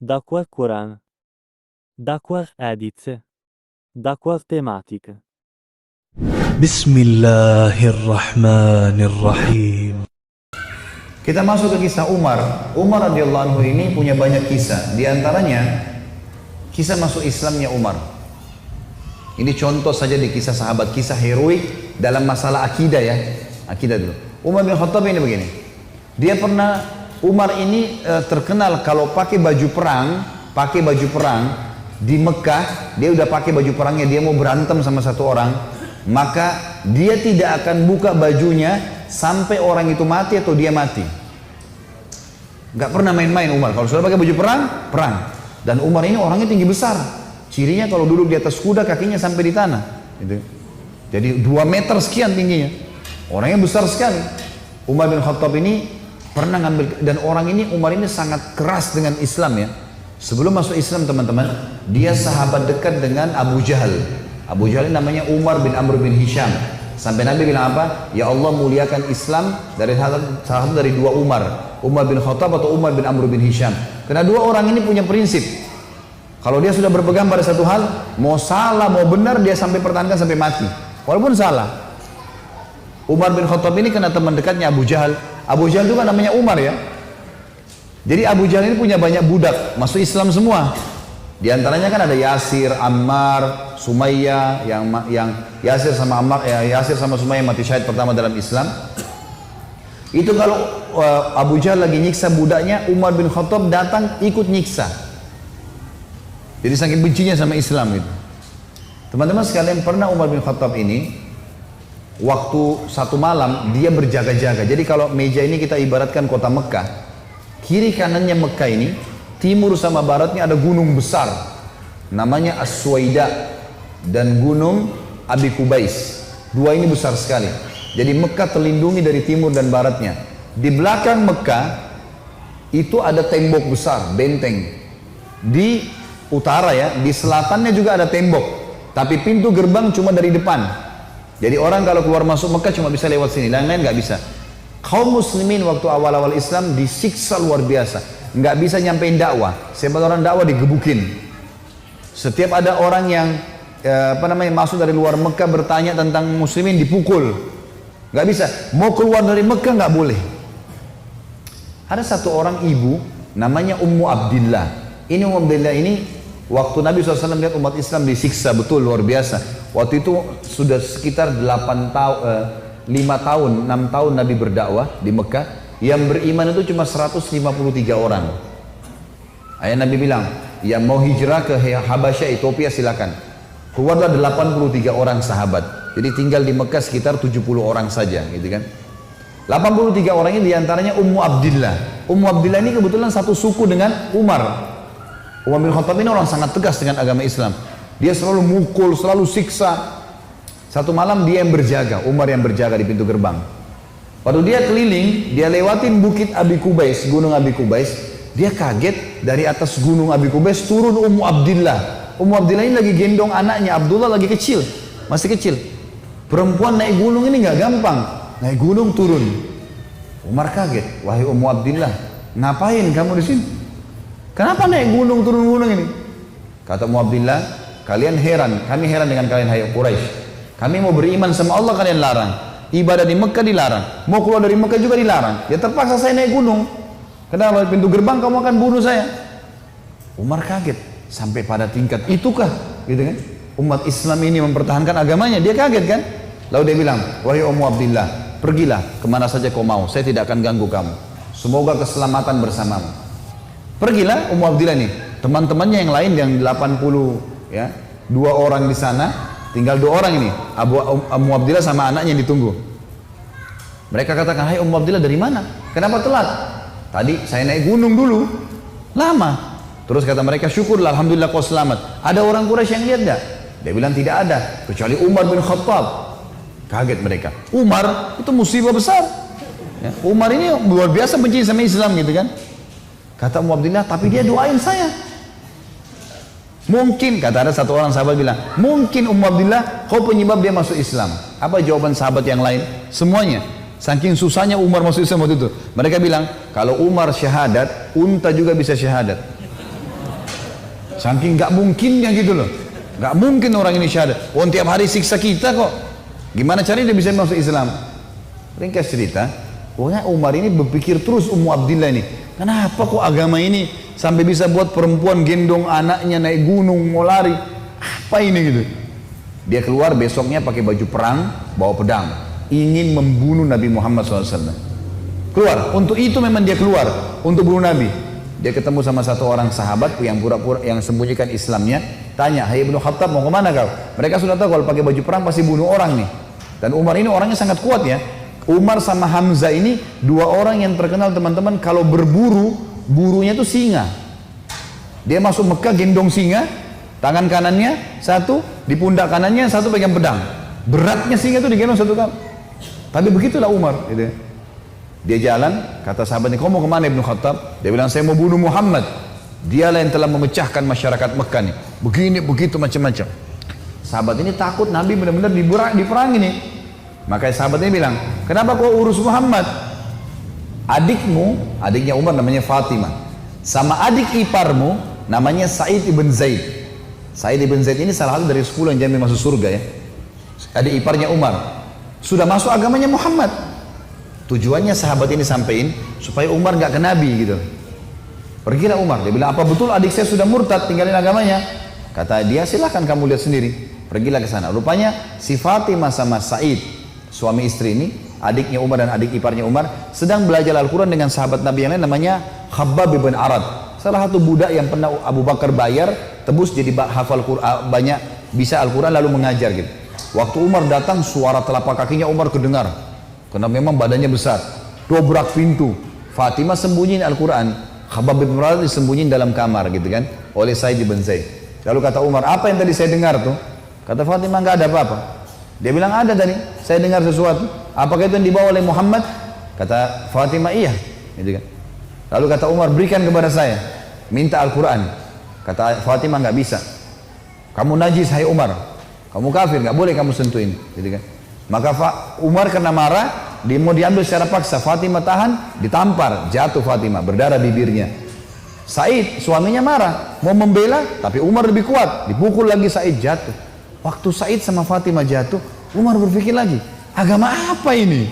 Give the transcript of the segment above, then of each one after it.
dakwah Quran, dakwah edit, dakwah tematik. Bismillahirrahmanirrahim. Kita masuk ke kisah Umar. Umar radhiyallahu anhu ini punya banyak kisah. Di antaranya kisah masuk Islamnya Umar. Ini contoh saja di kisah sahabat, kisah heroik dalam masalah akidah ya. Akidah dulu. Umar bin Khattab ini begini. Dia pernah, Umar ini terkenal kalau pakai baju perang di Mekah, dia udah pakai baju perangnya, dia mau berantem sama satu orang, maka dia tidak akan buka bajunya sampai orang itu mati atau dia mati. Gak pernah main-main Umar. Kalau sudah pakai baju perang, perang. Dan Umar ini orangnya tinggi besar. Cirinya kalau duduk di atas kuda kakinya sampai di tanah. Gitu. Jadi 2 meter sekian tingginya. Orangnya besar sekali. Umar bin Khattab ini pernah ngambil, dan orang ini, Umar ini sangat keras dengan Islam ya. Sebelum masuk Islam teman-teman, dia sahabat dekat dengan Abu Jahal. Abu Jahal ini namanya Umar bin Amr bin Hisham. Sampai Nabi bilang apa? Ya Allah, muliakan Islam dari salah satu dari 2 Umar. Umar bin Khattab atau Umar bin Amr bin Hisham. Karena 2 orang ini punya prinsip. Kalau dia sudah berpegang pada satu hal, mau salah mau benar dia sampai pertahankan sampai mati. Walaupun salah. Umar bin Khattab ini kena teman dekatnya Abu Jahal. Abu Jahal itu kan namanya Umar ya. Jadi Abu Jahal ini punya banyak budak, masuk Islam semua. Di antaranya kan ada Yasir, Ammar, Sumayyah, yang Yasir sama Ammar, Yasir sama Sumayyah mati syahid pertama dalam Islam. Itu kalau Abu Jahal lagi nyiksa budaknya, Umar bin Khattab datang ikut nyiksa. Jadi saking bencinya sama Islam itu. Teman-teman sekalian, pernah Umar bin Khattab ini waktu satu malam dia berjaga-jaga. Jadi kalau meja ini kita ibaratkan kota Mekah, kiri kanannya Mekah ini, timur sama baratnya ada gunung besar namanya As-Suwaida dan gunung Abi Kubais. 2 ini besar sekali. Jadi Mekah terlindungi dari timur dan baratnya. Di belakang Mekah itu ada tembok besar, benteng. Di utara ya, di selatannya juga ada tembok, tapi pintu gerbang cuma dari depan. Jadi orang kalau keluar masuk Mekah cuma bisa lewat sini, lain-lain nggak bisa. Kaum muslimin waktu awal-awal Islam disiksa luar biasa, nggak bisa nyampein dakwah. Siapa orang dakwah digebukin. Setiap ada orang yang masuk dari luar Mekah bertanya tentang muslimin dipukul, nggak bisa. Mau keluar dari Mekah nggak boleh. Ada satu orang ibu namanya Ummu Abdillah. Ini Ummu Abdillah ini waktu Nabi SAW lihat umat Islam disiksa betul luar biasa. Waktu itu sudah sekitar 5 tahun, 6 tahun Nabi berdakwah di Mekah. Yang beriman itu cuma 153 orang. Ayah Nabi bilang, yang mau hijrah ke Habasyah, Ethiopia silakan. Keluarlah 83 orang sahabat. Jadi tinggal di Mekah sekitar 70 orang saja, gitu kan. 83 orang ini diantaranya Ummu Abdillah. Ummu Abdillah ini kebetulan satu suku dengan Umar. Umar bin Khattab ini orang sangat tegas dengan agama Islam. Dia selalu mukul, selalu siksa. Satu malam dia yang berjaga, Umar yang berjaga di pintu gerbang. Waktu dia keliling, dia lewatin bukit Abi Kubais, gunung Abi Kubais. Dia kaget, dari atas gunung Abi Kubais turun Ummu Abdillah. Ummu Abdillah ini lagi gendong anaknya, Abdullah lagi kecil, masih kecil. Perempuan naik gunung ini nggak gampang, naik gunung turun. Umar kaget, wahai Ummu Abdillah, ngapain kamu di sini? Kenapa naik gunung turun gunung ini? Kata Ummu Abdillah, kalian heran, kami heran dengan kalian hai Quraisy. Kami mau beriman sama Allah, kalian larang. Ibadah di Mekah dilarang. Mau keluar dari Mekah juga dilarang. Ya terpaksa saya naik gunung. Karena kalau pintu gerbang kamu akan bunuh saya. Umar kaget sampai pada tingkat itukah, gitu kan? Umat Islam ini mempertahankan agamanya, dia kaget kan? Lalu dia bilang, wahai Ummu Abdillah, pergilah kemana saja kau mau, saya tidak akan ganggu kamu. Semoga keselamatan bersamamu. Pergilah Ummu Abdillah nih, teman-temannya yang lain yang 80 ya, 2 orang di sana, tinggal 2 orang ini, Ummu Abdillah sama anaknya yang ditunggu. Mereka katakan, hai Ummu Abdillah, dari mana? Kenapa telat? Tadi saya naik gunung dulu, lama. Terus kata mereka, syukurlah, alhamdulillah kau selamat. Ada orang Quraisy yang lihat enggak? Dia bilang tidak ada, kecuali Umar bin Khattab. Kaget mereka. Umar itu musibah besar. Ya, Umar ini luar biasa benci sama Islam gitu kan. Kata Ummu Abdillah, tapi dia doain saya. Mungkin, kata ada satu orang sahabat bilang, mungkin Ummu Abdillah kau penyebab dia masuk Islam. Apa jawaban sahabat yang lain? Semuanya. Saking susahnya Umar masuk Islam waktu itu. Mereka bilang, kalau Umar syahadat, unta juga bisa syahadat. Saking nggak mungkinnya gitu loh. Nggak mungkin orang ini syahadat. Oh, tiap hari siksa kita kok. Gimana caranya dia bisa masuk Islam? Ringkas cerita, pokoknya Umar ini berpikir terus Ummu Abdillah ini. Kenapa kok agama ini sampai bisa buat perempuan gendong anaknya naik gunung mau lari? Apa ini gitu? Dia keluar besoknya pakai baju perang, bawa pedang, ingin membunuh Nabi Muhammad SAW. Keluar, untuk itu memang dia keluar, untuk bunuh Nabi. Dia ketemu sama satu orang sahabat yang pura-pura yang sembunyikan Islamnya, tanya, "Hai Ibnu Khattab, mau kemana kau?" Mereka sudah tahu kalau pakai baju perang pasti bunuh orang nih. Dan Umar ini orangnya sangat kuat ya. Umar sama Hamzah ini dua orang yang terkenal teman-teman kalau berburu, burunya itu singa. Dia masuk Mekah gendong singa, tangan kanannya satu, di pundak kanannya satu pegang pedang. Beratnya singa itu digendong satu kali. Tapi begitulah Umar. Gitu. Dia jalan, kata sahabatnya, "Kau mau kemana Ibnu Khattab?" Dia bilang, "Saya mau bunuh Muhammad. Dialah yang telah memecahkan masyarakat Mekah nih. Begini, begitu, macam-macam." Sahabat ini takut Nabi benar-benar diperangi nih. Makanya sahabatnya bilang, "Kenapa kau urus Muhammad? Adikmu," adiknya Umar namanya Fatimah, "sama adik iparmu namanya Sa'id ibn Zaid." Sa'id ibn Zaid ini salah satu dari 10 yang jamin masuk surga ya. Adik iparnya Umar. Sudah masuk agamanya Muhammad. Tujuannya sahabat ini sampein supaya Umar nggak ke Nabi gitu. Pergilah Umar, dia bilang, "Apa betul adik saya sudah murtad tinggalin agamanya?" Kata dia, "Silahkan kamu lihat sendiri." Pergilah ke sana. Rupanya si Fatimah sama Sa'id, suami istri ini, adiknya Umar dan adik iparnya Umar, sedang belajar Al-Quran dengan sahabat Nabi yang lain namanya Khabbab bin Arad. Salah satu budak yang pernah Abu Bakar bayar, tebus jadi hafal Quran, banyak bisa Al-Quran lalu mengajar gitu. Waktu Umar datang, suara telapak kakinya Umar kedengar. Karena memang badannya besar. Dobrak pintu. Fatimah sembunyiin Al-Quran. Khabbab bin Arad disembunyiin dalam kamar gitu kan. Oleh Sa'id bin Zaid. Lalu kata Umar, "Apa yang tadi saya dengar tuh?" Kata Fatimah, "Nggak ada apa-apa." Dia bilang, "Ada tadi. Saya dengar sesuatu. Apakah itu yang dibawa oleh Muhammad?" Kata Fatimah, "Iya." Gitu kan. Lalu kata Umar, "Berikan kepada saya. Minta Al-Quran." Kata Fatimah, "Nggak bisa. Kamu najis, hai Umar. Kamu kafir, nggak boleh kamu sentuhin." Gitu kan. Maka Umar karena marah, dia mau diambil secara paksa. Fatimah tahan, ditampar, jatuh Fatimah, berdarah bibirnya. Said, suaminya marah, mau membela, tapi Umar lebih kuat, dipukul lagi Said, jatuh. Waktu Said sama Fatimah jatuh, Umar berpikir lagi, agama apa ini?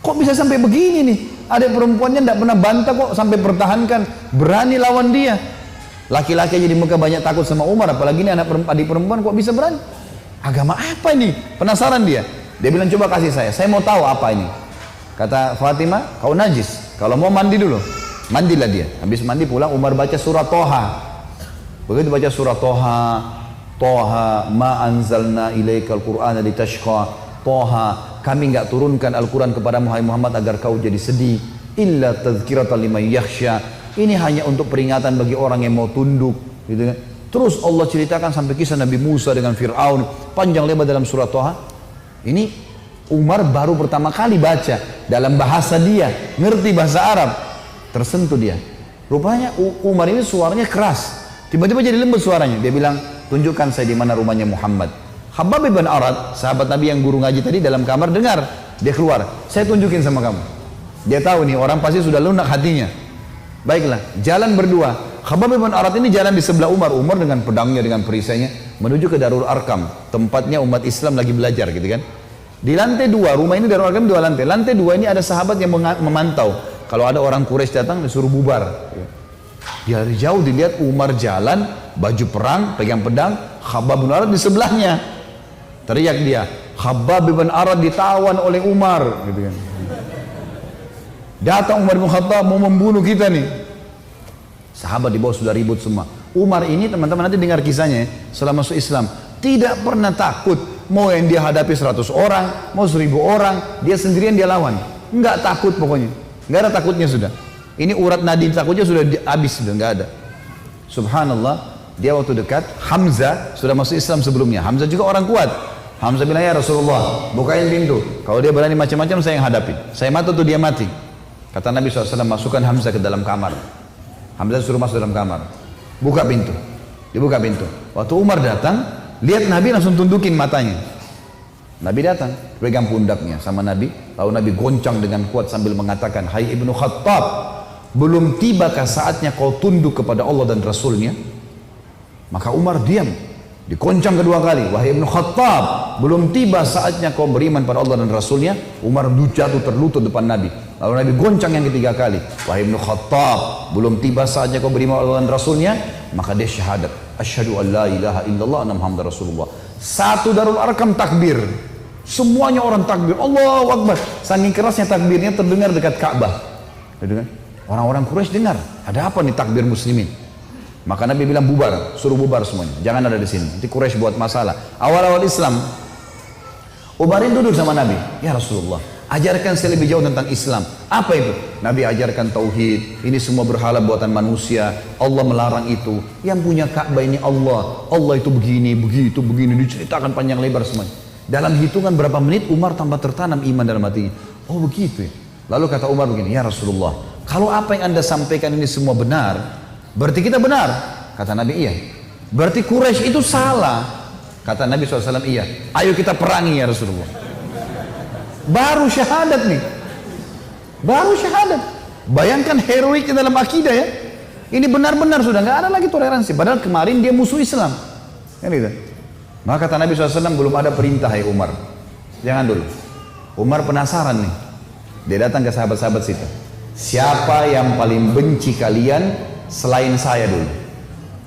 Kok bisa sampai begini nih? Ada perempuannya tidak pernah bantah kok sampai pertahankan, berani lawan dia. Laki-laki aja di Mekah banyak takut sama Umar, apalagi ini adik perempuan kok bisa berani? Agama apa ini? Penasaran dia. Dia bilang, "Coba kasih saya mau tahu apa ini." Kata Fatimah, "Kau najis, kalau mau mandi dulu." Mandilah dia. Habis mandi pulang, Umar baca surah Toha. Begitu baca surah Toha, Toha ma anzalna ilaikal qur'ana litashqa. Toha, kami enggak turunkan Al-Quran kepada Muhammad agar kau jadi sedih. Illa tadhkiratan liman yakhsha. Ini hanya untuk peringatan bagi orang yang mau tunduk, gitu kan. Terus Allah ceritakan sampai kisah Nabi Musa dengan Fir'aun, panjang lebar dalam surah Toha. Ini Umar baru pertama kali baca dalam bahasa dia, ngerti bahasa Arab, tersentuh dia. Rupanya Umar ini suaranya keras, tiba-tiba jadi lembut suaranya. Dia bilang, "Tunjukkan saya di mana rumahnya Muhammad." Khabbab bin Arad, sahabat Nabi yang guru ngaji tadi dalam kamar dengar, dia keluar, "Saya tunjukin sama kamu." Dia tahu nih orang pasti sudah lunak hatinya. Baiklah, jalan berdua. Khabbab bin Arad ini jalan di sebelah Umar. Umar dengan pedangnya, dengan perisainya menuju ke Darul Arkam, tempatnya umat Islam lagi belajar gitu kan. Di lantai 2, rumah ini Darul Arkam 2 lantai. Lantai 2 ini ada sahabat yang memantau. Kalau ada orang Quraisy datang disuruh bubar. Dari jauh dilihat Umar jalan, baju perang, pegang pedang, Khabbab bin Arad di sebelahnya. Teriak dia, "Khabbab bin Arad ditawan oleh Umar," gitu kan. Datang Umar bin Khattab mau membunuh kita nih. Sahabat di bawah sudah ribut semua. Umar ini teman-teman nanti dengar kisahnya setelah masuk Islam, tidak pernah takut. Mau yang dia hadapi 100 orang, mau 1000 orang, dia sendirian dia lawan. Enggak takut pokoknya. Enggak ada takutnya sudah. Ini urat nadi takutnya sudah habis, sudah enggak ada. Subhanallah, dia waktu dekat Hamzah sudah masuk Islam sebelumnya. Hamzah juga orang kuat. Hamzah bilang, "Ya Rasulullah, bukain pintu. Kalau dia berani macam-macam saya yang hadapin. Saya mati tuh dia mati." Kata Nabi SAW, "Masukkan Hamzah ke dalam kamar." Hamzah suruh masuk dalam kamar. Buka pintu. Dibuka pintu. Waktu Umar datang, lihat Nabi langsung tundukin matanya. Nabi datang, pegang pundaknya sama Nabi. Lalu Nabi goncang dengan kuat sambil mengatakan, "Hai Ibnu Khattab, belum tibakah saatnya kau tunduk kepada Allah dan Rasulnya?" Maka Umar diam, dikoncang kedua kali. Wahai Ibnu Khattab, belum tiba saatnya kau beriman pada Allah dan Rasulnya. Umar jatuh terlutut depan Nabi. Lalu Nabi goncang yang ketiga kali. Wahai Ibnu Khattab, belum tiba saatnya kau beriman pada Allah dan Rasulnya. Maka dia syahadat, asyhadu an la ilaha illallah anna Muhammadar Rasulullah. Satu Darul Arkam takbir, semuanya orang takbir, Allahu Akbar. Saking kerasnya takbirnya terdengar dekat Ka'bah. Orang-orang Quraisy dengar, ada apa nih takbir muslimin? Maka Nabi bilang bubar, suruh bubar semuanya, jangan ada di sini. Nanti Quraisy buat masalah. Awal-awal Islam, Umarin duduk sama Nabi, ya Rasulullah, ajarkan saya lebih jauh tentang Islam. Apa itu? Nabi ajarkan tauhid, ini semua berhala buatan manusia, Allah melarang itu. Yang punya Ka'bah ini Allah, Allah itu begini, begitu, begini, diceritakan panjang lebar semuanya. Dalam hitungan berapa menit Umar tambah tertanam iman dalam hatinya. Oh begitu ya. Lalu kata Umar begini, ya Rasulullah, kalau apa yang anda sampaikan ini semua benar, berarti kita benar. Kata Nabi, iya. Berarti Quraisy itu salah. Kata Nabi SAW, iya. Ayo kita perangi ya Rasulullah. Baru syahadat nih. Baru syahadat. Bayangkan heroiknya dalam akidah ya. Ini benar-benar sudah nggak ada lagi toleransi. Padahal kemarin dia musuh Islam. Kan gitu. Maka kata Nabi SAW, belum ada perintah ya Umar. Jangan dulu. Umar penasaran nih. Dia datang ke sahabat-sahabat situ. Siapa yang paling benci kalian selain saya dulu?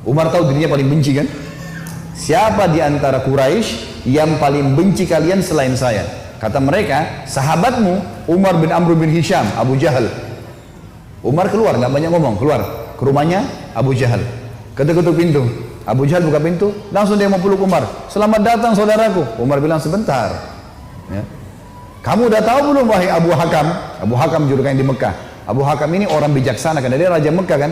Umar tahu dirinya paling benci kan? Siapa di antara Quraisy yang paling benci kalian selain saya? Kata mereka, sahabatmu Umar bin Amr bin Hisham, Abu Jahal. Umar keluar, nggak banyak ngomong, keluar ke rumahnya Abu Jahal. Ketuk-ketuk pintu. Abu Jahal buka pintu, langsung dia mau peluk Umar. Selamat datang saudaraku. Umar bilang sebentar. Ya. Kamu udah tahu belum wahai Abu Hakam? Abu Hakam julukannya di Mekah. Abu Hakam ini orang bijaksana kan, dia raja Mekah kan.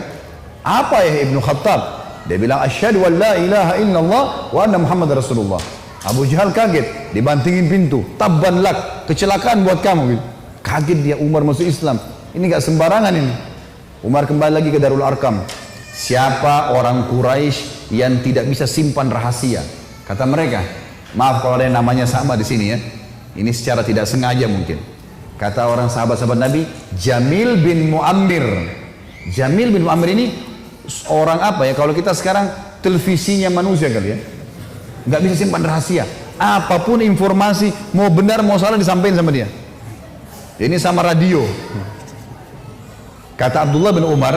Apa ya Ibnu Khattab? Dia bilang asyhadu an la ilaha illallah wa anna Muhammadar Rasulullah. Abu Jahal kaget, dibantingin pintu. Tabban lak, kecelakaan buat kamu gitu. Kaget dia, Umar masuk Islam. Ini gak sembarangan ini. Umar kembali lagi ke Darul Arkam. Siapa orang Quraisy yang tidak bisa simpan rahasia? Kata mereka, maaf kalau ada yang namanya sama di sini ya. Ini secara tidak sengaja mungkin. Kata orang sahabat-sahabat Nabi, Jamil bin Muammir. Jamil bin Muammir ini orang apa ya? Kalau kita sekarang televisinya manusia kali ya. Nggak bisa simpan rahasia. Apapun informasi, mau benar mau salah disampaikan sama dia. Ini sama radio. Kata Abdullah bin Umar,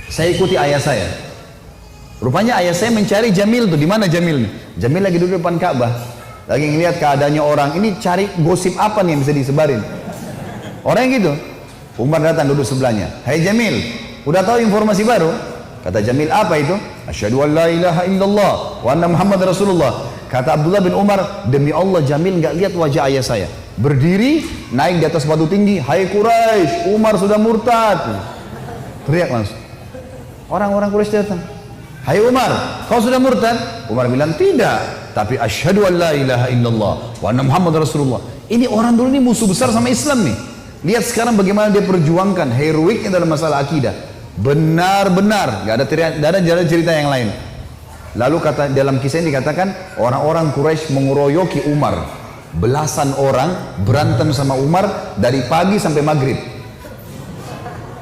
saya ikuti ayah saya. Rupanya ayah saya mencari Jamil tuh. Di mana Jamil nih? Jamil lagi duduk depan Ka'bah. Lagi ngeliat keadaannya orang. Ini cari gosip apa nih yang bisa disebarin. Orang yang gitu. Umar datang duduk sebelahnya. Hai Jamil, udah tahu informasi baru? Kata Jamil, apa itu? Asyhadu an la ilaha illallah wa anna Muhammad Rasulullah. Kata Abdullah bin Umar, demi Allah Jamil nggak lihat wajah ayah saya. Berdiri, naik di atas batu tinggi. Hai Quraisy, Umar sudah murtad. Teriak langsung. Orang-orang Quraisy datang. Hai Umar, kau sudah murtad? Umar bilang tidak. Tapi asyhadu an la ilaha illallah wa anna Muhammad Rasulullah. Ini orang dulu ini musuh besar sama Islam nih. Lihat sekarang bagaimana dia perjuangkan heroiknya dalam masalah akidah. Benar-benar, gak ada cerita yang lain. Lalu kata dalam kisah ini dikatakan orang-orang Quraisy mengeroyoki Umar. Belasan orang berantem sama Umar dari pagi sampai maghrib.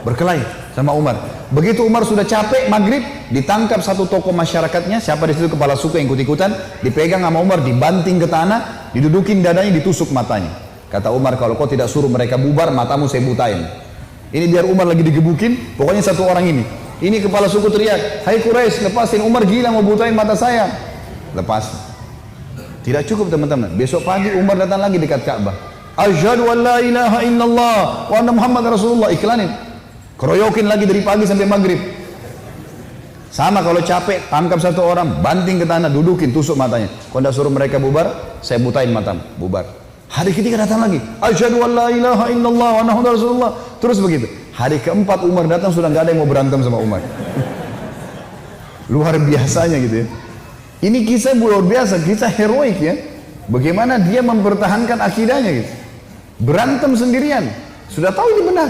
Berkelahi sama Umar. Begitu Umar sudah capek maghrib, ditangkap satu tokoh masyarakatnya, siapa di situ kepala suku yang ikut-ikutan, dipegang sama Umar, dibanting ke tanah, didudukin dadanya, ditusuk matanya. Kata Umar, kalau kau tidak suruh mereka bubar, matamu saya butain. Ini biar Umar lagi digebukin, pokoknya satu orang ini. Ini kepala suku teriak, hai Quraisy, lepasin, Umar gila mau butain mata saya. Lepas. Tidak cukup teman-teman. Besok pagi Umar datang lagi dekat Ka'bah. Asyhadu an la ilaha illallah wa anna Muhammad Rasulullah, iklanin. Keroyokin lagi dari pagi sampai maghrib. Sama kalau capek, tangkap satu orang, banting ke tanah, dudukin, tusuk matanya. Kalau tidak suruh mereka bubar, saya butain matamu, bubar. Hari ketiga datang lagi, asyhadu an la ilaha illallah wa anna Muhammadar Rasulullah. Terus begitu. Hari keempat Umar datang, sudah nggak ada yang mau berantem sama Umar. Luar biasanya gitu ya. Ini kisah luar biasa, kisah heroik ya. Bagaimana dia mempertahankan akidahnya gitu. Berantem sendirian. Sudah tahu ini benar.